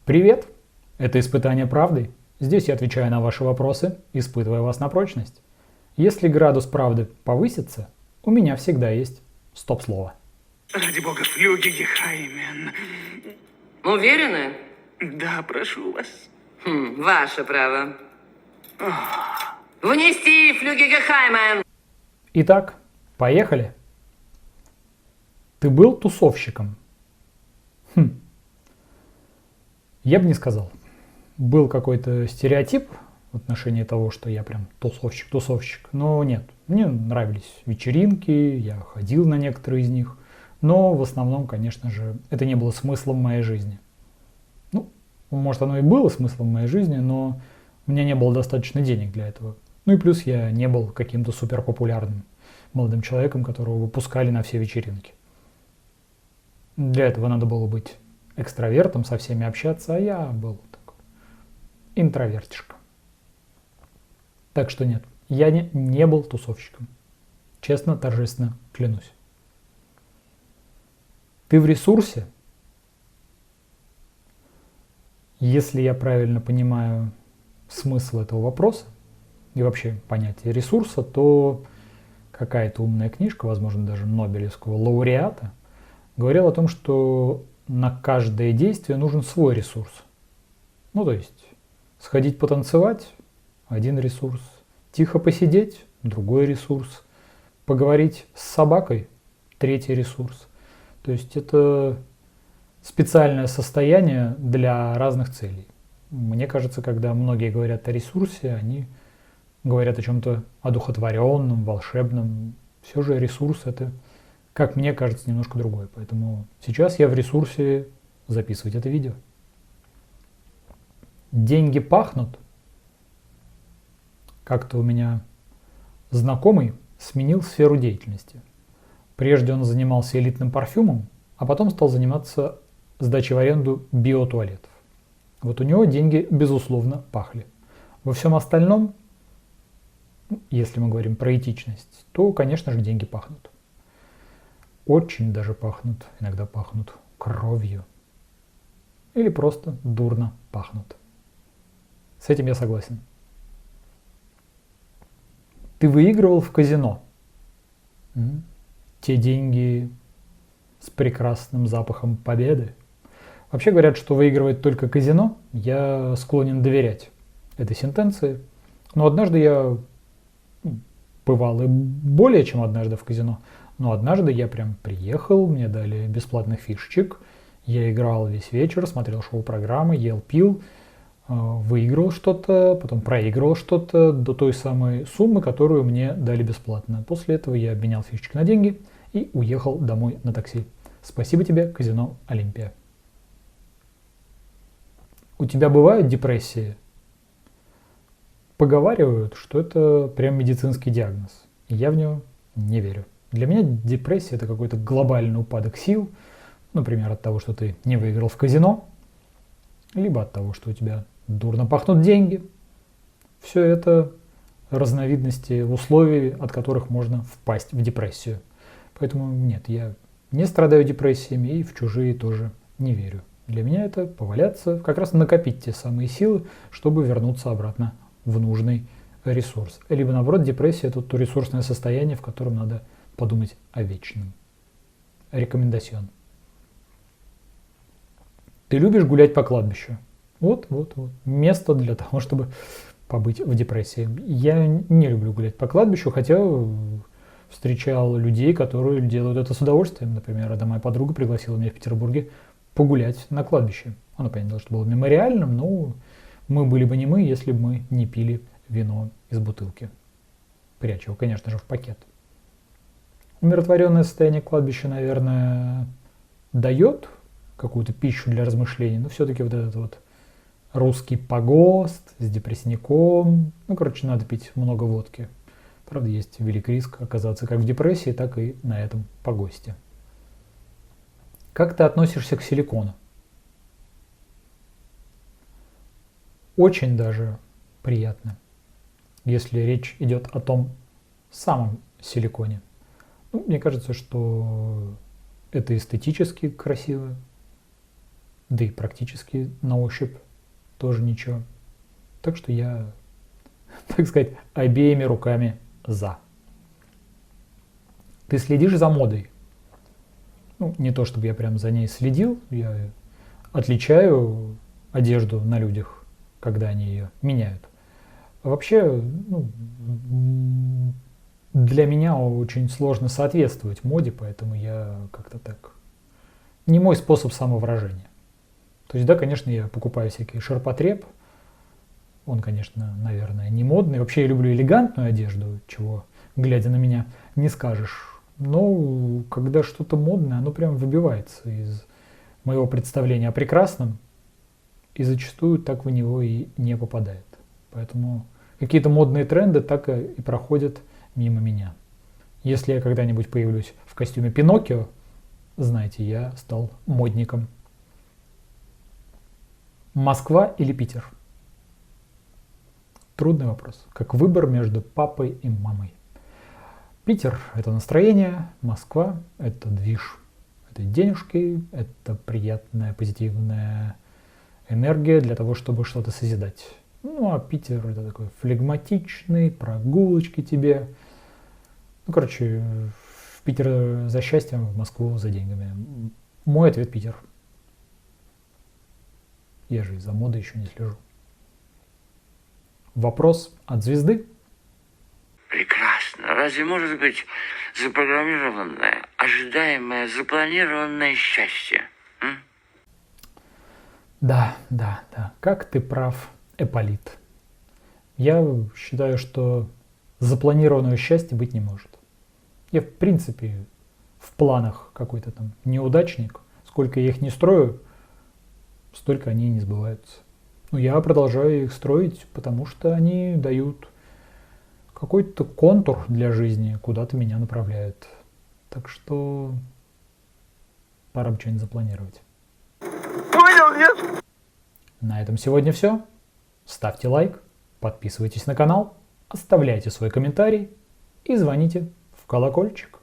Привет! Это «Испытание правдой». Здесь я отвечаю на ваши вопросы, испытывая вас на прочность. Если градус правды повысится, у меня всегда есть стоп-слово. Ради бога, флюги Гехаймен. Уверены? Да, прошу вас. Ваше право. Внести флюги Гехаймен. Итак, поехали. Ты был тусовщиком? Я бы не сказал. Был какой-то стереотип в отношении того, что я прям тусовщик. Но нет, мне нравились вечеринки, я ходил на некоторые из них. Но в основном, конечно же, это не было смыслом моей жизни. Ну, может, оно и было смыслом моей жизни, но у меня не было достаточно денег для этого. Ну и плюс я не был каким-то суперпопулярным молодым человеком, которого выпускали на все вечеринки. Для этого надо было быть экстравертом, со всеми общаться, а я был такой интровертишка. Так что нет, я не был тусовщиком. Честно, торжественно клянусь. Ты в ресурсе? Если я правильно понимаю смысл этого вопроса и вообще понятие ресурса, то какая-то умная книжка, возможно, даже Нобелевского лауреата, говорила о том, что на каждое действие нужен свой ресурс. Ну, то есть, сходить потанцевать – один ресурс, тихо посидеть – другой ресурс, поговорить с собакой – третий ресурс. То есть, это специальное состояние для разных целей. Мне кажется, когда многие говорят о ресурсе, они говорят о чем-то одухотворенном, волшебном. Все же ресурс – это, как мне кажется, немножко другое. Поэтому сейчас я в ресурсе записывать это видео. Деньги пахнут. Как-то у меня знакомый сменил сферу деятельности. Прежде он занимался элитным парфюмом, а потом стал заниматься сдачей в аренду биотуалетов. Вот у него деньги, безусловно, пахли. Во всем остальном, если мы говорим про этичность, то, конечно же, деньги пахнут. Очень даже пахнут, иногда пахнут кровью. Или просто дурно пахнут. С этим я согласен. Ты выигрывал в казино. Те деньги с прекрасным запахом победы. Вообще говорят, что выигрывает только казино. Я склонен доверять этой сентенции. Но однажды я бывал и более чем однажды в казино. Но однажды я прям приехал, мне дали бесплатных фишечек. Я играл весь вечер, смотрел шоу-программы, ел, пил, выиграл что-то, потом проигрывал что-то до той самой суммы, которую мне дали бесплатно. После этого я обменял фишечки на деньги и уехал домой на такси. Спасибо тебе, казино Олимпия. У тебя бывают депрессии? Поговаривают, что это прям медицинский диагноз. И я в него не верю. Для меня депрессия – это какой-то глобальный упадок сил. Например, от того, что ты не выиграл в казино. Либо от того, что у тебя дурно пахнут деньги. Все это разновидности условий, от которых можно впасть в депрессию. Поэтому нет, я не страдаю депрессиями и в чужие тоже не верю. Для меня это поваляться, как раз накопить те самые силы, чтобы вернуться обратно в нужный ресурс. Либо наоборот, депрессия – это то ресурсное состояние, в котором надо подумать о вечном. Рекомендацион. Ты любишь гулять по кладбищу? Вот. Место для того, чтобы побыть в депрессии. Я не люблю гулять по кладбищу, хотя встречал людей, которые делают это с удовольствием. Например, одна моя подруга пригласила меня в Петербурге погулять на кладбище. Оно, понятно, что было мемориальным, но мы были бы не мы, если бы мы не пили вино из бутылки. Пряча его, конечно же, в пакет. Умиротворенное состояние кладбища, наверное, дает какую-то пищу для размышлений, но все-таки вот этот вот русский погост с депрессником, надо пить много водки. Правда, есть велик риск оказаться как в депрессии, так и на этом погосте. Как ты относишься к силикону? Очень даже приятно, если речь идет о том самом силиконе. Мне кажется, что это эстетически красиво. да и практически на ощупь тоже ничего. Так что я, так сказать, обеими руками за. Ты следишь за модой? Ну, не то чтобы я прям за ней следил, я отличаю одежду на людях, когда они ее меняют. А вообще, ну, для меня очень сложно соответствовать моде, поэтому я как-то так... Не мой способ самовыражения. То есть, да, конечно, я покупаю всякий ширпотреб. Он, конечно, наверное, не модный. Вообще я люблю элегантную одежду, чего, глядя на меня, не скажешь. Но когда что-то модное, оно прям выбивается из моего представления о прекрасном. И зачастую так в него и не попадает. Поэтому какие-то модные тренды так и проходят мимо меня. Если я когда-нибудь появлюсь в костюме Пиноккио, знаете, я стал модником. Москва или Питер? Трудный вопрос. Как выбор между папой и мамой. Питер – это настроение, Москва – это движ. Это денежки, это приятная, позитивная энергия для того, чтобы что-то созидать. Ну, а Питер – это такой флегматичный, прогулочки тебе. Ну, короче, в Питер за счастьем, в Москву за деньгами. Мой ответ – Питер. Я же за модой еще не слежу. Вопрос от звезды. Прекрасно. Разве может быть запрограммированное, ожидаемое, запланированное счастье? Да. Как ты прав, Эполит. Я считаю, что запланированного счастья быть не может. Я, в принципе, в планах какой-то там неудачник. Сколько я их не строю, столько они не сбываются. Но я продолжаю их строить, потому что они дают какой-то контур для жизни, куда-то меня направляют. Так что пора бы что-нибудь запланировать. Понял, нет? На этом сегодня все. Ставьте лайк, подписывайтесь на канал, оставляйте свой комментарий и звоните в колокольчик.